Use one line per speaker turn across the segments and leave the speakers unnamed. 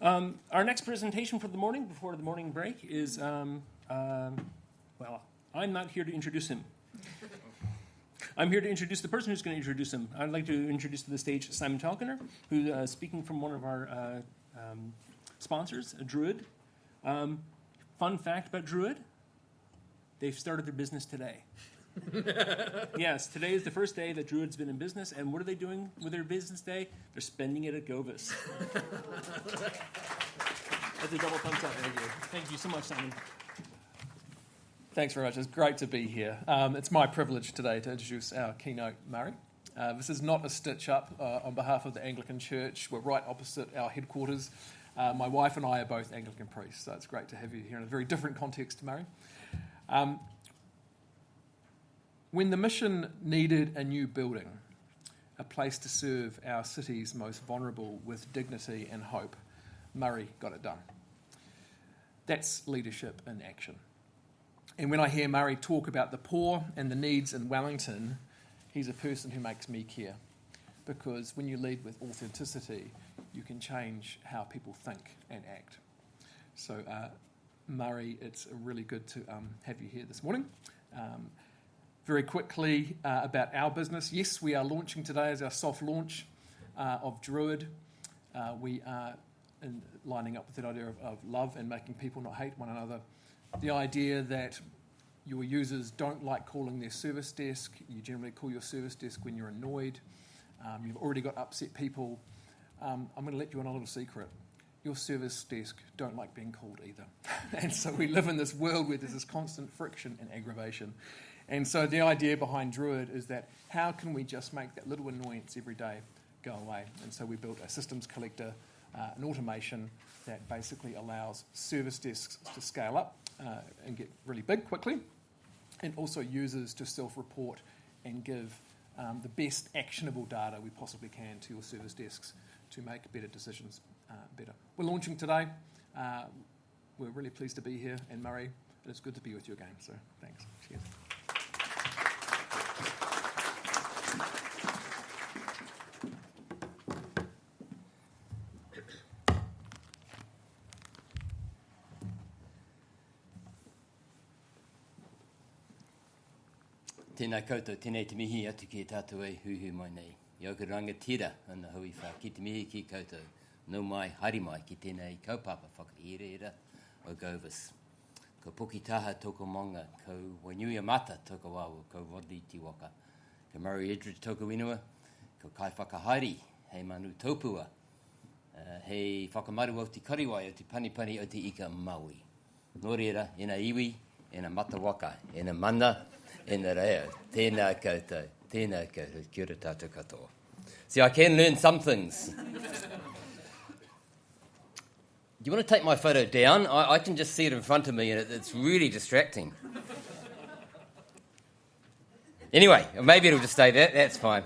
Our next presentation for the morning, before the morning break, is, I'm not here to introduce him. I'm here to introduce the person who's going to introduce him. I'd like to introduce to the stage Simon Talkener, who's speaking from one of our sponsors, a Druid. Fun fact about Druid, they've started their business today. Yes, today is the first day that Druid's been in business, and what are they doing with their business day? They're spending it at Govis. That's a double thumbs up. Thank you so much, Simon.
Thanks very much. It's great to be here. It's my privilege today to introduce our keynote, Murray. This is not a stitch-up on behalf of the Anglican Church. We're right opposite our headquarters. My wife and I are both Anglican priests, so it's great to have you here in a very different context, Murray. When the mission needed a new building, a place to serve our city's most vulnerable with dignity and hope, Murray got it done. That's leadership in action. And when I hear Murray talk about the poor and the needs in Wellington, he's a person who makes me care. Because when you lead with authenticity, you can change how people think and act. So, Murray, it's really good to have you here this morning. Very quickly about our business. Yes, we are launching today as our soft launch of Druid. We are lining up with that idea of love and making people not hate one another. The idea that your users don't like calling their service desk. You generally call your service desk when you're annoyed. You've already got upset people. I'm going to let you in a little secret. Your service desk don't like being called either. And so we live in this world where there's this constant friction and aggravation. And so the idea behind Druid is that how can we just make that little annoyance every day go away? And so we built a systems collector, an automation that basically allows service desks to scale up and get really big quickly, and also users to self-report and give the best actionable data we possibly can to your service desks to make better decisions better. We're launching today. We're really pleased to be here, and Murray, it's good to be with you again, so thanks. Cheers.
Tēnā koutou, tēnei te mihi atu ki e tātou e huhu mai nei. I auka rangatira ana hui wha ki te mihi ki koutou. No mai, haere mai ki tēnei kaupapa whakaereera o Govis. Ko Puki Taha toko manga, ko Wainui Amata toko wawu, ko Rodney Tiwaka. Ko Murray Edridge toko inua, ko Kai Whakahaere, hei manu tōpua. Hei whakamaru o te kariwai o te panipani o te ika Maui. Nō reira, ena iwi, ena matawaka, ena mana, ena reo. Tēnā koutou, kia ora tātou katoa. See, I can learn some things. Do you want to take my photo down? I can just see it in front of me and it's really distracting. Anyway, maybe it'll just stay there. That's fine.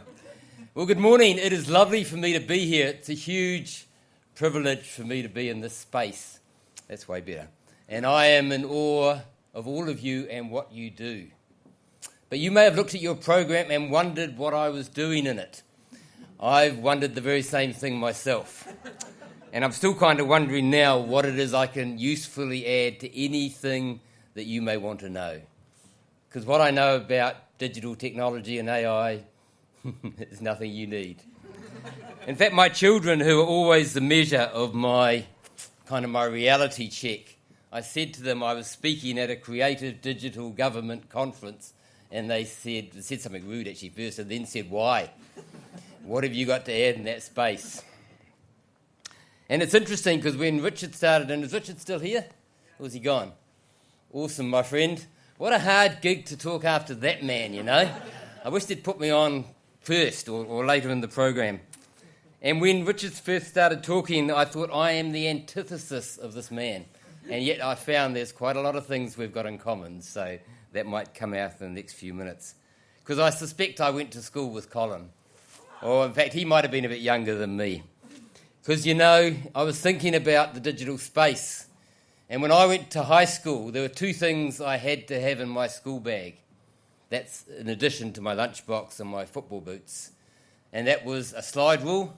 Well, good morning. It is lovely for me to be here. It's a huge privilege for me to be in this space. That's way better. And I am in awe of all of you and what you do. But you may have looked at your program and wondered what I was doing in it. I've wondered the very same thing myself. And I'm still kind of wondering now what it is I can usefully add to anything that you may want to know. Because what I know about digital technology and AI is nothing you need. In fact, my children, who are always the measure of my reality check, I said to them I was speaking at a creative digital government conference, and they said something rude actually first, and then said, why? What have you got to add in that space? And it's interesting because when Richard started, and is Richard still here? Or is he gone? Awesome, my friend. What a hard gig to talk after that man, you know. I wish they'd put me on first or later in the program. And when Richard first started talking, I thought, I am the antithesis of this man. And yet I found there's quite a lot of things we've got in common, so that might come out in the next few minutes. Because I suspect I went to school with Colin. Or in fact, he might have been a bit younger than me. Because, you know, I was thinking about the digital space. And when I went to high school, there were two things I had to have in my school bag. That's in addition to my lunchbox and my football boots. And that was a slide rule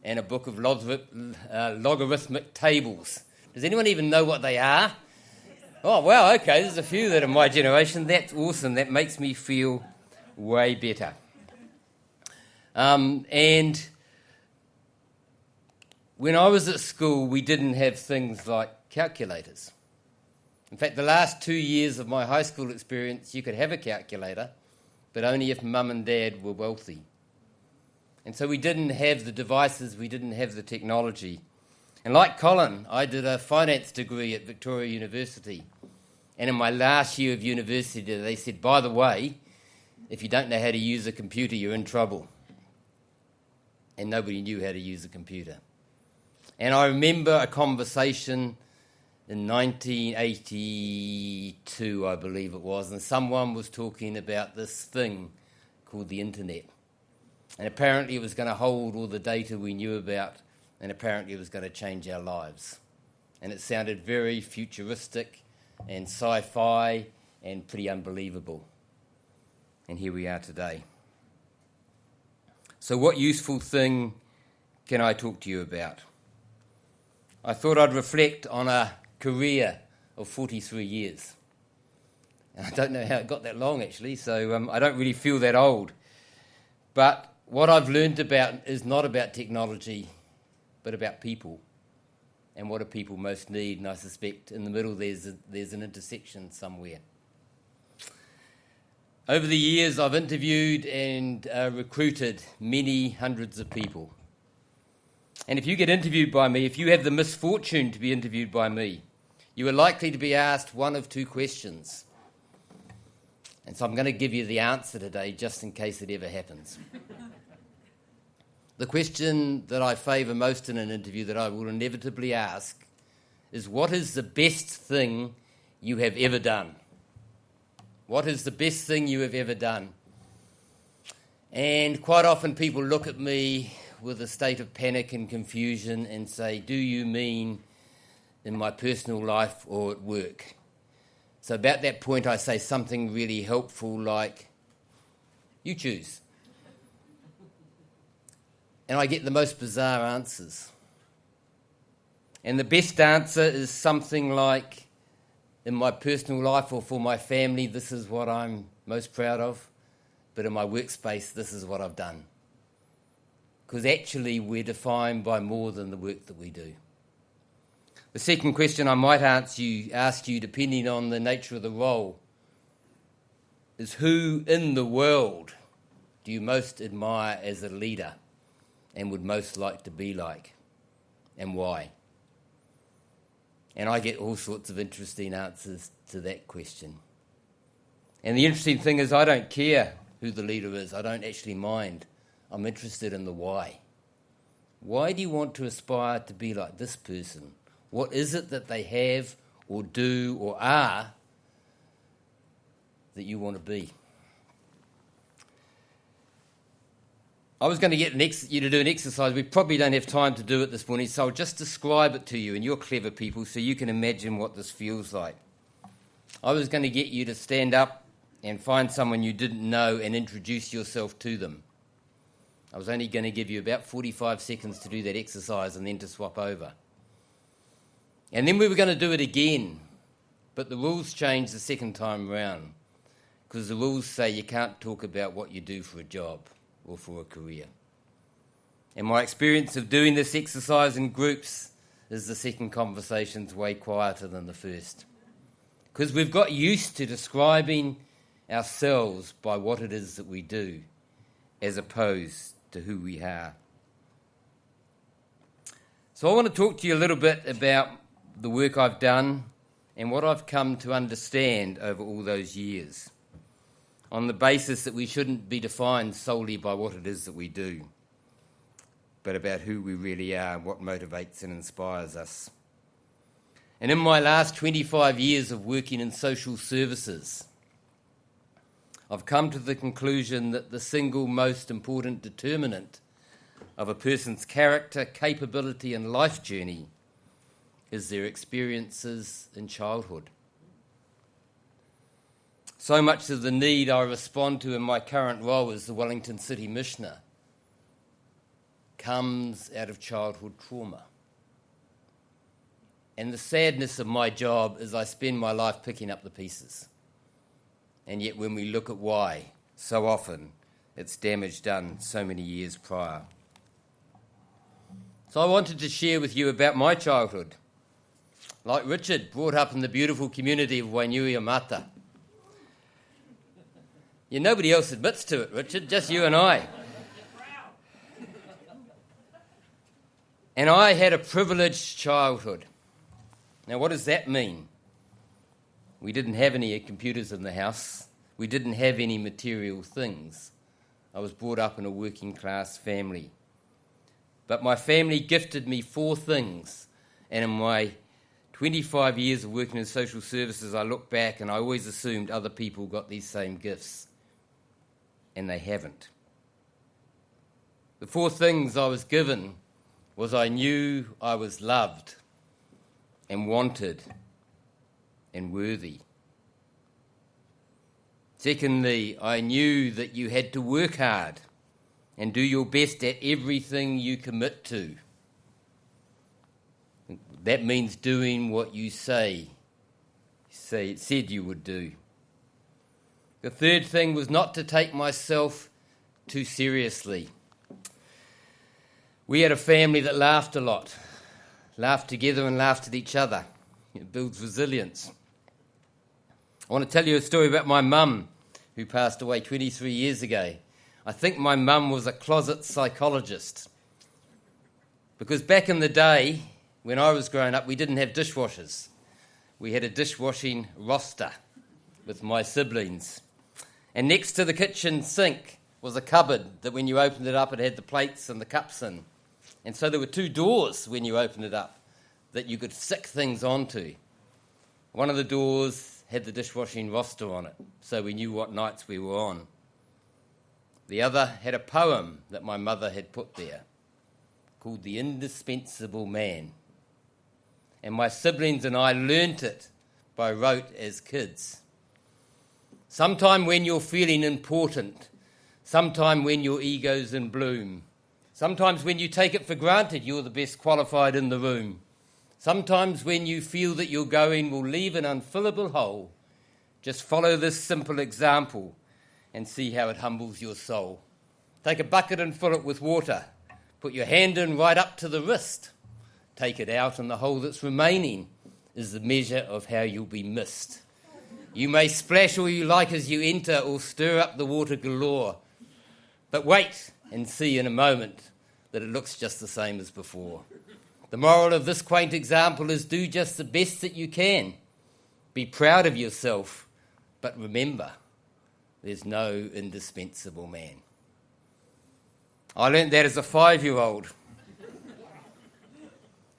and a book of logarithmic tables. Does anyone even know what they are? Oh, wow, okay, there's a few that are my generation. That's awesome. That makes me feel way better. And when I was at school, we didn't have things like calculators. In fact, the last 2 years of my high school experience, you could have a calculator, but only if mum and dad were wealthy. And so we didn't have the devices, we didn't have the technology. And like Colin, I did a finance degree at Victoria University. And in my last year of university, they said, by the way, if you don't know how to use a computer, you're in trouble. And nobody knew how to use a computer. And I remember a conversation in 1982, I believe it was, and someone was talking about this thing called the internet. And apparently it was going to hold all the data we knew about, and apparently it was going to change our lives. And it sounded very futuristic and sci-fi and pretty unbelievable. And here we are today. So what useful thing can I talk to you about? I thought I'd reflect on a career of 43 years. And I don't know how it got that long, actually, so I don't really feel that old. But what I've learned about is not about technology, but about people. And what do people most need? And I suspect in the middle there's an intersection somewhere. Over the years, I've interviewed and recruited many hundreds of people. And if you get interviewed by me, if you have the misfortune to be interviewed by me, you are likely to be asked one of two questions. And so I'm going to give you the answer today, just in case it ever happens. The question that I favour most in an interview that I will inevitably ask is, what is the best thing you have ever done? What is the best thing you have ever done? And quite often people look at me with a state of panic and confusion and say, do you mean in my personal life or at work? So about that point I say something really helpful like, you choose. And I get the most bizarre answers. And the best answer is something like, in my personal life or for my family, this is what I'm most proud of. But in my workspace, this is what I've done. Because actually we're defined by more than the work that we do. The second question I might ask you, depending on the nature of the role, is who in the world do you most admire as a leader and would most like to be like, and why? And I get all sorts of interesting answers to that question. And the interesting thing is I don't care who the leader is. I don't actually mind. I'm interested in the why. Why do you want to aspire to be like this person? What is it that they have or do or are that you want to be? I was going to get you to do an exercise. We probably don't have time to do it this morning, so I'll just describe it to you, and you're clever people, so you can imagine what this feels like. I was going to get you to stand up and find someone you didn't know and introduce yourself to them. I was only going to give you about 45 seconds to do that exercise and then to swap over. And then we were going to do it again, but the rules changed the second time round, because the rules say you can't talk about what you do for a job or for a career. And my experience of doing this exercise in groups is the second conversation's way quieter than the first. Because we've got used to describing ourselves by what it is that we do, as opposed to who we are. So I want to talk to you a little bit about the work I've done and what I've come to understand over all those years, on the basis that we shouldn't be defined solely by what it is that we do, but about who we really are, what motivates and inspires us. And in my last 25 years of working in social services, I've come to the conclusion that the single most important determinant of a person's character, capability and life journey is their experiences in childhood. So much of the need I respond to in my current role as the Wellington City Missioner comes out of childhood trauma. And the sadness of my job is I spend my life picking up the pieces. And yet when we look at why, so often it's damage done so many years prior. So I wanted to share with you about my childhood. Like Richard, brought up in the beautiful community of Wainuiomata. Yeah, nobody else admits to it, Richard, just you and I. And I had a privileged childhood. Now, what does that mean? We didn't have any computers in the house. We didn't have any material things. I was brought up in a working class family. But my family gifted me 4 things. And in my 25 years of working in social services, I look back and I always assumed other people got these same gifts. And they haven't. The 4 things I was given was I knew I was loved and wanted and worthy. Secondly, I knew that you had to work hard and do your best at everything you commit to. That means doing what you said you would do. The third thing was not to take myself too seriously. We had a family that laughed a lot, laughed together and laughed at each other. It builds resilience. I want to tell you a story about my mum, who passed away 23 years ago. I think my mum was a closet psychologist. Because back in the day, when I was growing up, we didn't have dishwashers. We had a dishwashing roster with my siblings. And next to the kitchen sink was a cupboard that when you opened it up, it had the plates and the cups in. And so there were 2 doors when you opened it up that you could stick things onto. One of the doors had the dishwashing roster on it, so we knew what nights we were on. The other had a poem that my mother had put there called The Indispensable Man. And my siblings and I learnt it by rote as kids. Sometime when you're feeling important, sometime when your ego's in bloom, sometimes when you take it for granted you're the best qualified in the room, sometimes when you feel that your going will leave an unfillable hole, just follow this simple example and see how it humbles your soul. Take a bucket and fill it with water. Put your hand in right up to the wrist. Take it out and the hole that's remaining is the measure of how you'll be missed. You may splash all you like as you enter or stir up the water galore. But wait and see in a moment that it looks just the same as before. The moral of this quaint example is do just the best that you can. Be proud of yourself, but remember, there's no indispensable man. I learnt that as a 5-year-old.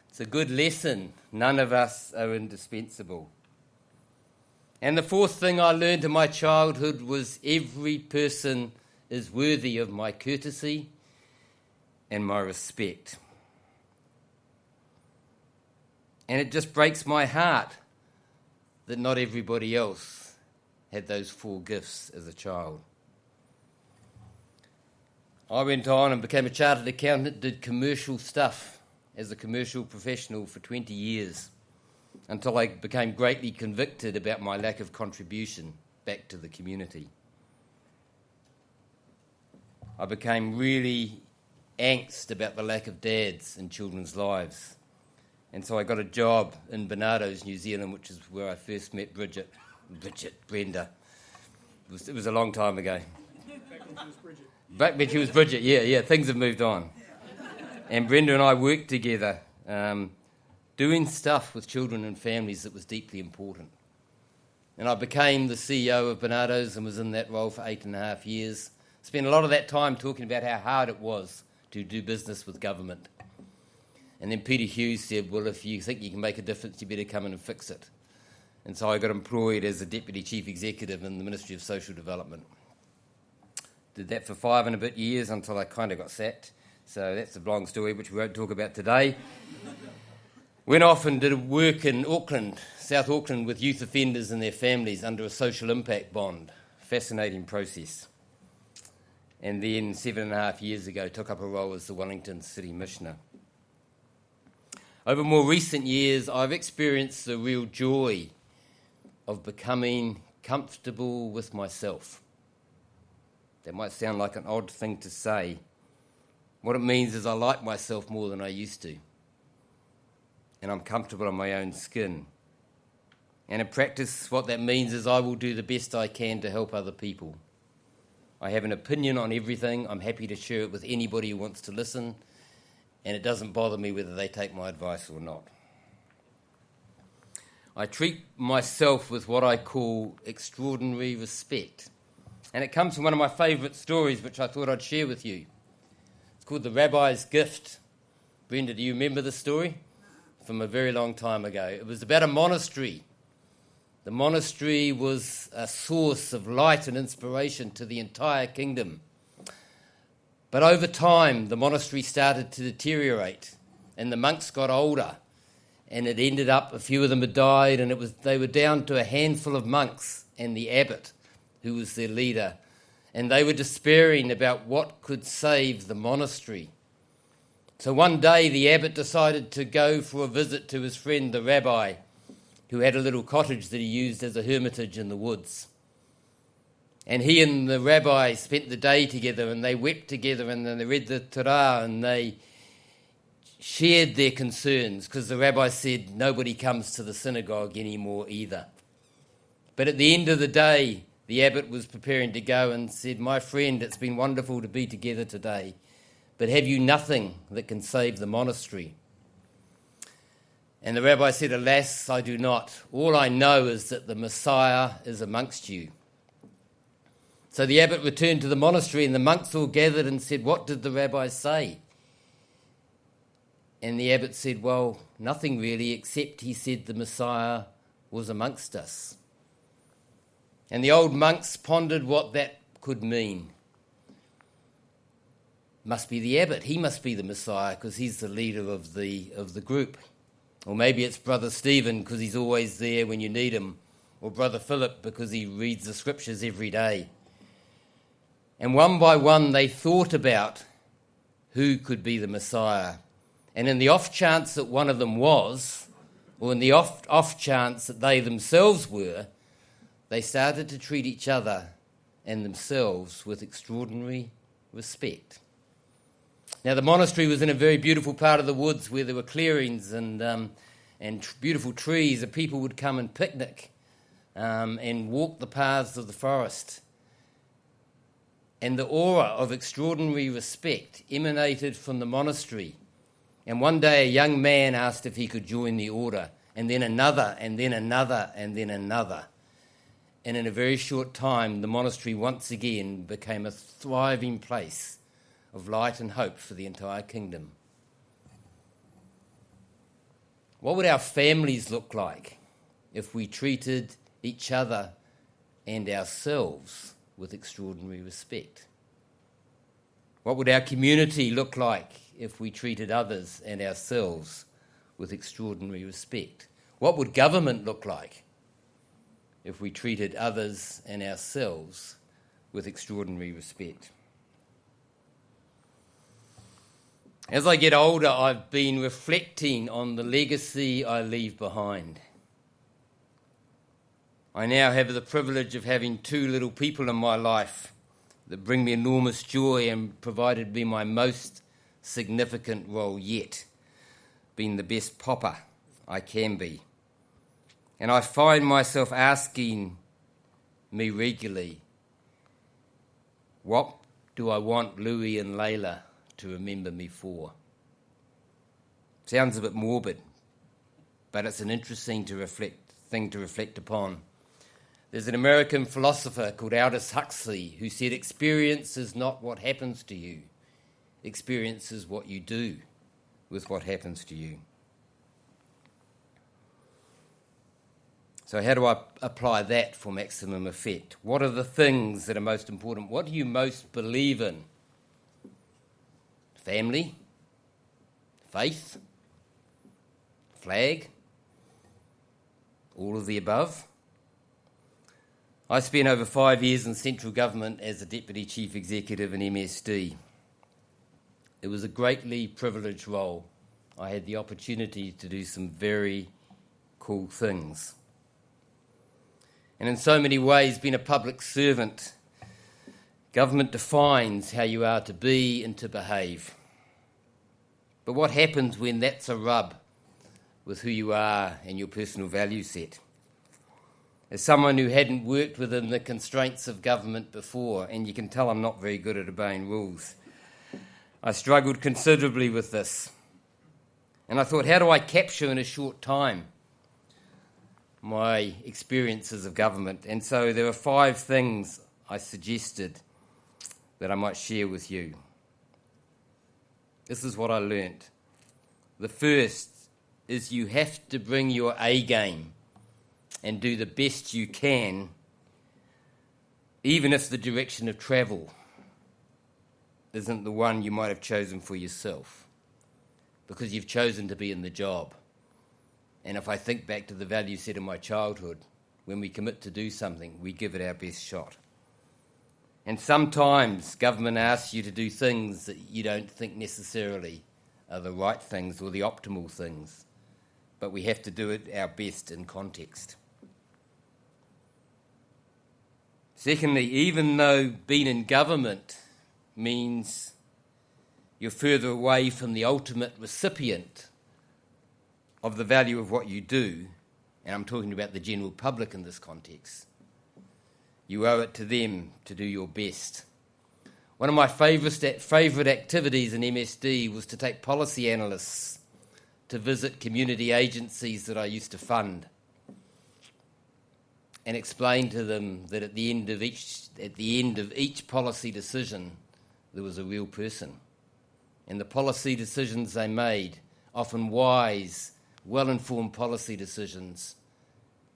It's a good lesson. None of us are indispensable. And the 4th thing I learned in my childhood was every person is worthy of my courtesy and my respect. And it just breaks my heart that not everybody else had those 4 gifts as a child. I went on and became a chartered accountant, did commercial stuff as a commercial professional for 20 years. Until I became greatly convicted about my lack of contribution back to the community. I became really angst about the lack of dads in children's lives. And so I got a job in Barnardo's, New Zealand, which is where I first met Brenda. It was a long time ago.
Back when she was Bridget.
Back when she was Bridget, yeah, things have moved on. And Brenda and I worked together, doing stuff with children and families that was deeply important. And I became the CEO of Barnardo's and was in that role for 8.5 years. Spent a lot of that time talking about how hard it was to do business with government. And then Peter Hughes said, well, if you think you can make a difference, you better come in and fix it. And so I got employed as a Deputy Chief Executive in the Ministry of Social Development. Did that for 5 and a bit years until I kind of got sacked. So that's a long story, which we won't talk about today. Went off and did work in Auckland, South Auckland, with youth offenders and their families under a social impact bond. Fascinating process. and then 7.5 years ago took up a role as the Wellington City Missioner. Over more recent years, I've experienced the real joy of becoming comfortable with myself. That might sound like an odd thing to say. What it means is I like myself more than I used to. And I'm comfortable in my own skin. And in practice, what that means is I will do the best I can to help other people. I have an opinion on everything. I'm happy to share it with anybody who wants to listen. And it doesn't bother me whether they take my advice or not. I treat myself with what I call extraordinary respect. And it comes from one of my favourite stories, which I thought I'd share with you. It's called The Rabbi's Gift. Brenda, do you remember the story? From a very long time ago. It was about a monastery. The monastery was a source of light and inspiration to the entire kingdom. But over time, the monastery started to deteriorate, and the monks got older, and it ended up, a few of them had died, and they were down to a handful of monks and the abbot, who was their leader, and they were despairing about what could save the monastery. So one day, the abbot decided to go for a visit to his friend, the rabbi, who had a little cottage that he used as a hermitage in the woods. And he and the rabbi spent the day together, and they wept together, and then they read the Torah, and they shared their concerns, because the rabbi said nobody comes to the synagogue anymore either. But at the end of the day, the abbot was preparing to go and said, "My friend, it's been wonderful to be together today, but have you nothing that can save the monastery?" And the rabbi said, "Alas, I do not. All I know is that the Messiah is amongst you." So the abbot returned to the monastery, and the monks all gathered and said, "What did the rabbi say?" And the abbot said, "Well, nothing really, except he said the Messiah was amongst us." And the old monks pondered what that could mean. Must be the abbot. He must be the Messiah because he's the leader of the group. Or maybe it's Brother Stephen because he's always there when you need him. Or Brother Philip because he reads the scriptures every day. And one by one they thought about who could be the Messiah. And in the off chance that one of them was, or in the off chance that they themselves were, they started to treat each other and themselves with extraordinary respect. Now, the monastery was in a very beautiful part of the woods where there were clearings and beautiful trees, and people would come and picnic and walk the paths of the forest. And the aura of extraordinary respect emanated from the monastery. And one day a young man asked if he could join the order, and then another, and then another, and then another. And in a very short time, the monastery once again became a thriving place of light and hope for the entire kingdom. What would our families look like if we treated each other and ourselves with extraordinary respect? What would our community look like if we treated others and ourselves with extraordinary respect? What would government look like if we treated others and ourselves with extraordinary respect? As I get older, I've been reflecting on the legacy I leave behind. I now have the privilege of having two little people in my life that bring me enormous joy and provided me my most significant role yet, being the best papa I can be. And I find myself asking me regularly, what do I want Louis and Layla to remember me for? Sounds a bit morbid, but it's an interesting thing to reflect upon. There's an American philosopher called Aldous Huxley who said, "Experience is not what happens to you. Experience is what you do with what happens to you." So how do I apply that for maximum effect? What are the things that are most important? What do you most believe in? Family? Faith? Flag? All of the above? I spent over 5 years in central government as a Deputy Chief Executive in MSD. It was a greatly privileged role. I had the opportunity to do some very cool things. And in so many ways, being a public servant, government defines how you are to be and to behave. But what happens when that's a rub with who you are and your personal value set? As someone who hadn't worked within the constraints of government before, and you can tell I'm not very good at obeying rules, I struggled considerably with this. And I thought, how do I capture in a short time my experiences of government? And so there were 5 things I suggested that I might share with you. This is what I learnt. The first is you have to bring your A game and do the best you can, even if the direction of travel isn't the one you might have chosen for yourself, because you've chosen to be in the job. And if I think back to the value set in my childhood, when we commit to do something, we give it our best shot. And sometimes government asks you to do things that you don't think necessarily are the right things or the optimal things, but we have to do it our best in context. Secondly, even though being in government means you're further away from the ultimate recipient of the value of what you do, and I'm talking about the general public in this context, you owe it to them to do your best. One of my favourite activities in MSD was to take policy analysts to visit community agencies that I used to fund and explain to them that at the end of each policy decision there was a real person. And the policy decisions they made, often wise, well-informed policy decisions,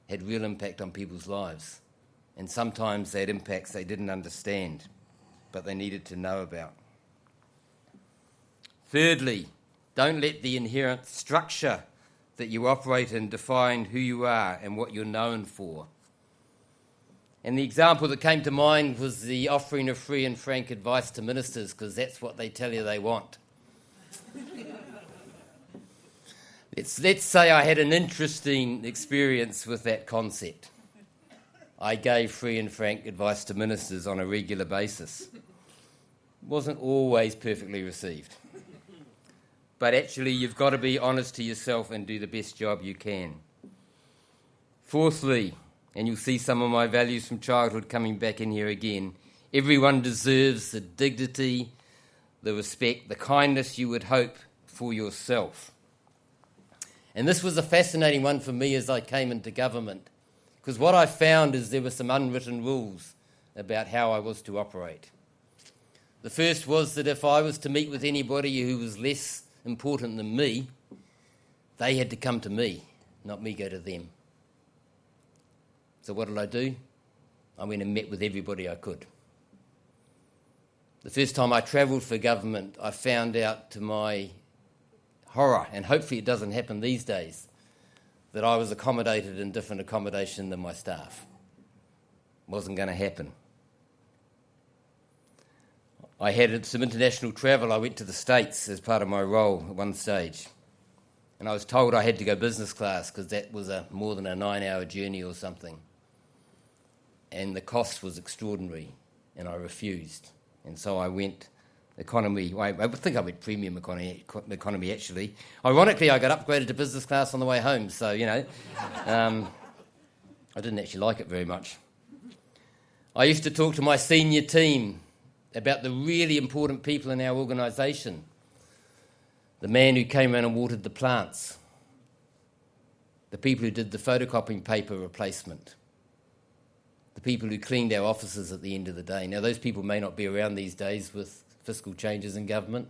had real impact on people's lives. And sometimes they had impacts they didn't understand, but they needed to know about. Thirdly, don't let the inherent structure that you operate in define who you are and what you're known for. And the example that came to mind was the offering of free and frank advice to ministers, because that's what they tell you they want. Let's say I had an interesting experience with that concept. I gave free and frank advice to ministers on a regular basis. It wasn't always perfectly received. But actually, you've got to be honest to yourself and do the best job you can. Fourthly, and you'll see some of my values from childhood coming back in here again, everyone deserves the dignity, the respect, the kindness you would hope for yourself. And this was a fascinating one for me as I came into government, because what I found is there were some unwritten rules about how I was to operate. The first was that if I was to meet with anybody who was less important than me, they had to come to me, not me go to them. So what did I do? I went and met with everybody I could. The first time I travelled for government, I found out to my horror, and hopefully it doesn't happen these days, that I was accommodated in different accommodation than my staff. Wasn't going to happen. I had some international travel. I went to the States as part of my role at one stage. And I was told I had to go business class because that was more than a 9-hour journey or something. And the cost was extraordinary, and I refused. And so I went economy. I think I went premium economy actually. Ironically, I got upgraded to business class on the way home, so, I didn't actually like it very much. I used to talk to my senior team about the really important people in our organisation. The man who came around and watered the plants, the people who did the photocopying paper replacement, the people who cleaned our offices at the end of the day. Now, those people may not be around these days with fiscal changes in government,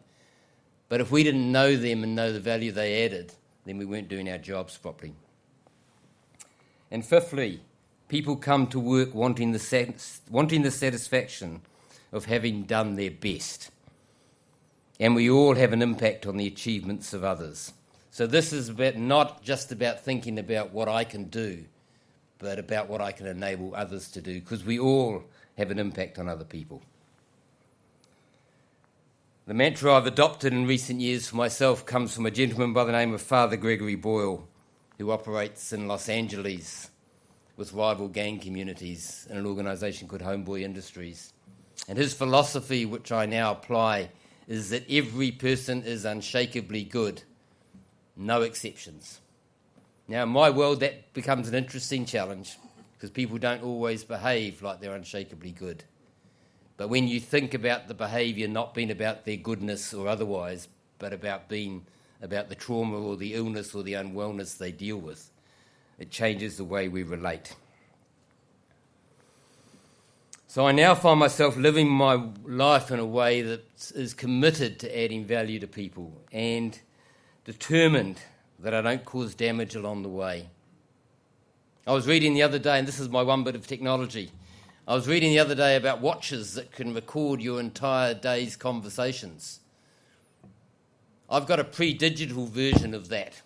but if we didn't know them and know the value they added, then we weren't doing our jobs properly. And fifthly, people come to work wanting the satisfaction of having done their best. And we all have an impact on the achievements of others. So this is not just about thinking about what I can do, but about what I can enable others to do, because we all have an impact on other people. The mantra I've adopted in recent years for myself comes from a gentleman by the name of Father Gregory Boyle, who operates in Los Angeles with rival gang communities in an organisation called Homeboy Industries. And his philosophy, which I now apply, is that every person is unshakably good, no exceptions. Now, in my world, that becomes an interesting challenge because people don't always behave like they're unshakably good. But when you think about the behaviour not being about their goodness or otherwise, but about being about the trauma or the illness or the unwellness they deal with, it changes the way we relate. So I now find myself living my life in a way that is committed to adding value to people and determined that I don't cause damage along the way. I was reading the other day, and this is my one bit of technology, I was reading the other day about watches that can record your entire day's conversations. I've got a pre-digital version of that.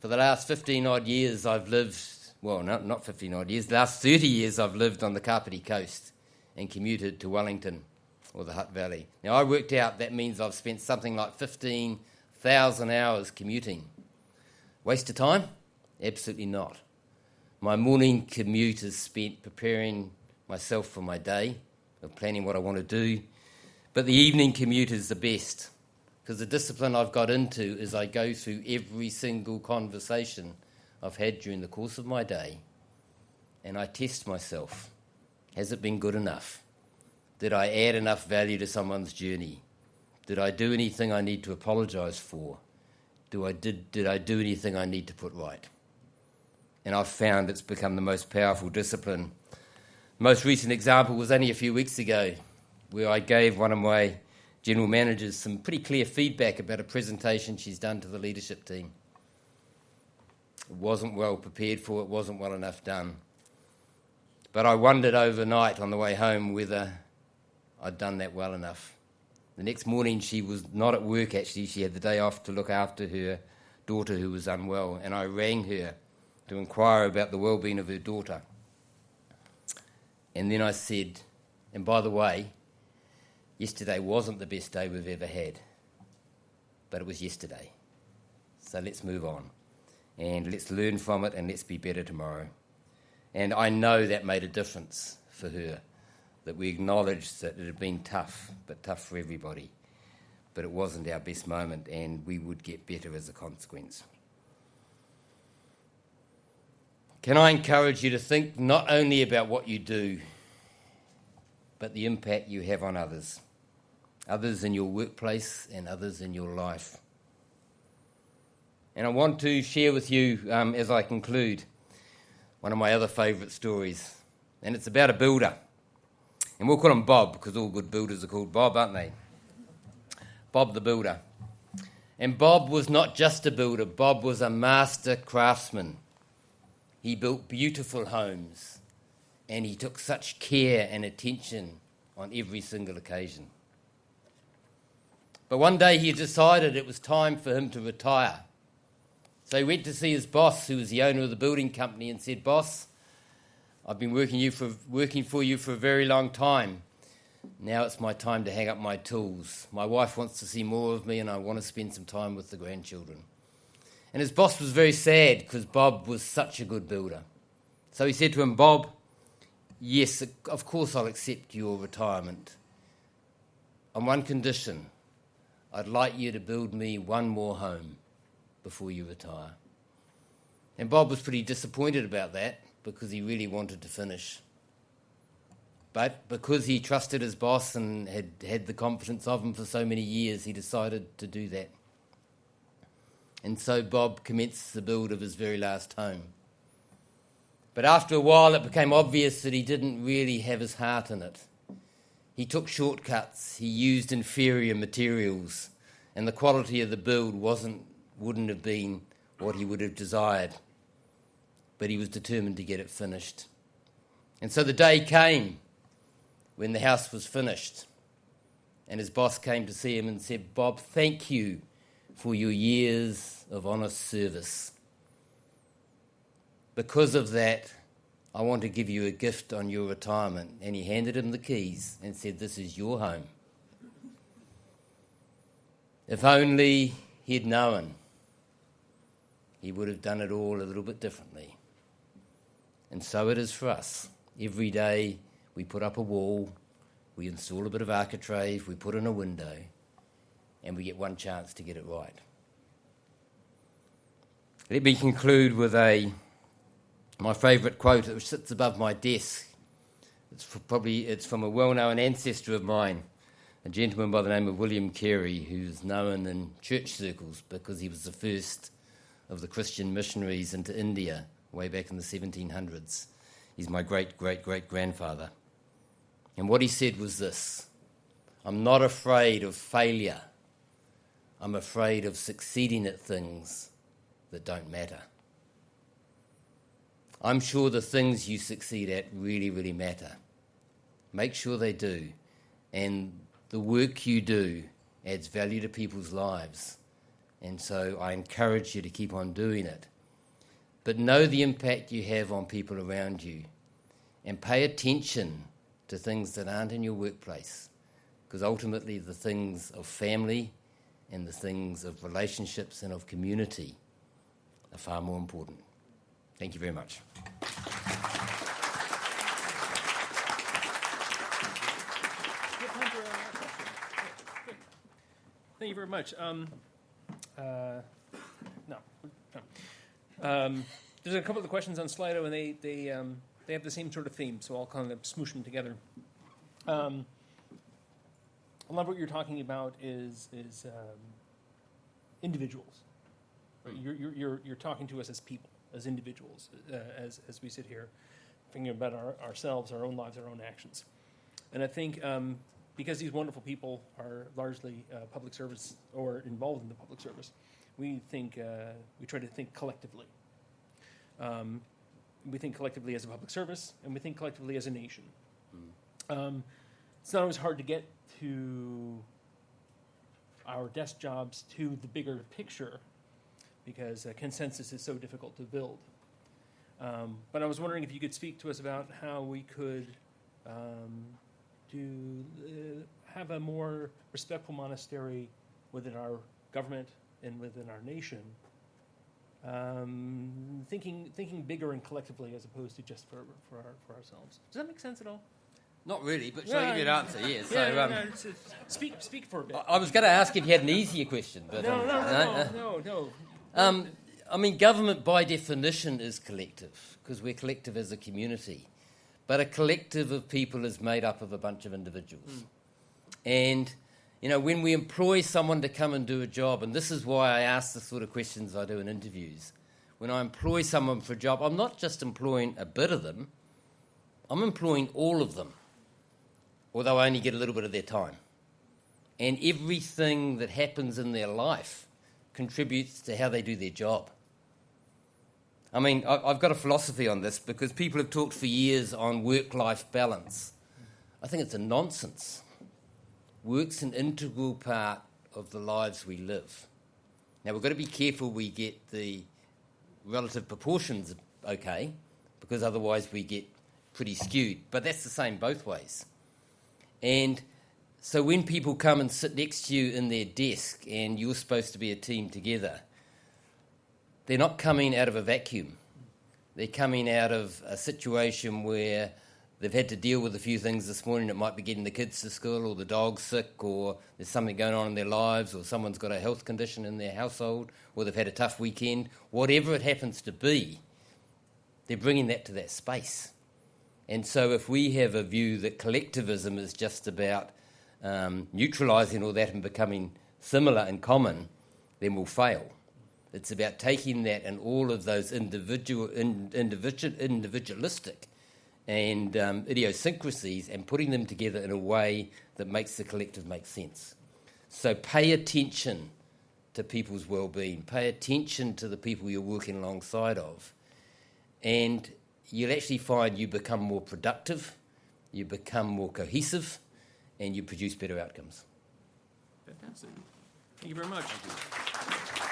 For the last 15-odd years I've lived, well, not 15-odd years, the last 30 years I've lived on the Kapiti coast and commuted to Wellington or the Hutt Valley. Now, I worked out that means I've spent something like 15,000 hours commuting. Waste of time? Absolutely not. My morning commute is spent preparing myself for my day, of planning what I want to do, but the evening commute is the best, because the discipline I've got into is I go through every single conversation I've had during the course of my day, and I test myself. Has it been good enough? Did I add enough value to someone's journey? Did I do anything I need to apologise for? Did I do anything I need to put right? And I've found it's become the most powerful discipline. The most recent example was only a few weeks ago, where I gave one of my general managers some pretty clear feedback about a presentation she's done to the leadership team. It wasn't well prepared for, it wasn't well enough done. But I wondered overnight on the way home whether I'd done that well enough. The next morning she was not at work actually, she had the day off to look after her daughter who was unwell, and I rang her to inquire about the well-being of her daughter. And then I said, and by the way, yesterday wasn't the best day we've ever had, but it was yesterday. So let's move on, and let's learn from it, and let's be better tomorrow. And I know that made a difference for her, that we acknowledged that it had been tough, but tough for everybody. But it wasn't our best moment, and we would get better as a consequence. Can I encourage you to think not only about what you do, but the impact you have on others in your workplace and others in your life. And I want to share with you, as I conclude, one of my other favourite stories, and it's about a builder. And we'll call him Bob, because all good builders are called Bob, aren't they? Bob the builder. And Bob was not just a builder, Bob was a master craftsman. He built beautiful homes, and he took such care and attention on every single occasion. But one day he decided it was time for him to retire. So he went to see his boss, who was the owner of the building company, and said, "Boss, I've been working for you for a very long time. Now it's my time to hang up my tools. My wife wants to see more of me, and I want to spend some time with the grandchildren." And his boss was very sad because Bob was such a good builder. So he said to him, "Bob, yes, of course I'll accept your retirement. On one condition, I'd like you to build me one more home before you retire." And Bob was pretty disappointed about that because he really wanted to finish. But because he trusted his boss and had had the confidence of him for so many years, he decided to do that. And so Bob commenced the build of his very last home. But after a while, it became obvious that he didn't really have his heart in it. He took shortcuts, he used inferior materials, and the quality of the build wouldn't have been what he would have desired. But he was determined to get it finished. And so the day came when the house was finished, and his boss came to see him and said, "Bob, thank you for your years of honest service. because of that, I want to give you a gift on your retirement. And he handed him the keys and said, this is your home. If only he'd known, he would have done it all a little bit differently. And so it is for us. Every day we put up a wall, we install a bit of architrave, we put in a window, and we get one chance to get it right. Let me conclude with my favourite quote, which sits above my desk. It's from a well-known ancestor of mine, a gentleman by the name of William Carey, who's known in church circles because he was the first of the Christian missionaries into India way back in the 1700s. He's my great-great-great-grandfather. And what he said was this: I'm not afraid of failure. I'm afraid of succeeding at things that don't matter. I'm sure the things you succeed at really, really matter. Make sure they do. And the work you do adds value to people's lives. And so I encourage you to keep on doing it. But know the impact you have on people around you. And pay attention to things that aren't in your workplace. Because ultimately the things of family and the things of relationships and of community are far more important. Thank you very much.
Thank you very much. There's a couple of the questions on Slido, and they have the same sort of theme, so I'll kind of smoosh them together. A lot of what you're talking about is individuals. Right? You're talking to us as people, as individuals, as we sit here, thinking about ourselves, our own lives, our own actions. And I think because these wonderful people are largely public service or involved in the public service, we try to think collectively. We think collectively as a public service, and we think collectively as a nation. It's not always hard to get to our desk jobs to the bigger picture because consensus is so difficult to build. But I was wondering if you could speak to us about how we could have a more respectful monastery within our government and within our nation, thinking bigger and collectively as opposed to just for ourselves. Does that make sense at all?
Not really, but shall I give you an answer? Yes.
Speak for a bit.
I was going to ask if you had an easier question, but
No.
I mean, government by definition is collective because we're collective as a community, but a collective of people is made up of a bunch of individuals. And when we employ someone to come and do a job, and this is why I ask the sort of questions I do in interviews, when I employ someone for a job, I'm not just employing a bit of them, I'm employing all of them, although I only get a little bit of their time. And everything that happens in their life contributes to how they do their job. I mean, I've got a philosophy on this because people have talked for years on work-life balance. I think it's a nonsense. Work's an integral part of the lives we live. Now, we've got to be careful we get the relative proportions okay, because otherwise we get pretty skewed. But that's the same both ways. And so when people come and sit next to you in their desk and you're supposed to be a team together, they're not coming out of a vacuum. They're coming out of a situation where they've had to deal with a few things this morning. It might be getting the kids to school, or the dog's sick, or there's something going on in their lives, or someone's got a health condition in their household, or they've had a tough weekend. Whatever it happens to be, they're bringing that to that space. And so if we have a view that collectivism is just about neutralising all that and becoming similar and common, then we'll fail. It's about taking that and all of those individualistic and idiosyncrasies and putting them together in a way that makes the collective make sense. So pay attention to people's well-being. Pay attention to the people you're working alongside of. And you'll actually find you become more productive, you become more cohesive, and you produce better outcomes.
Fantastic. Thank you very much.
Thank you.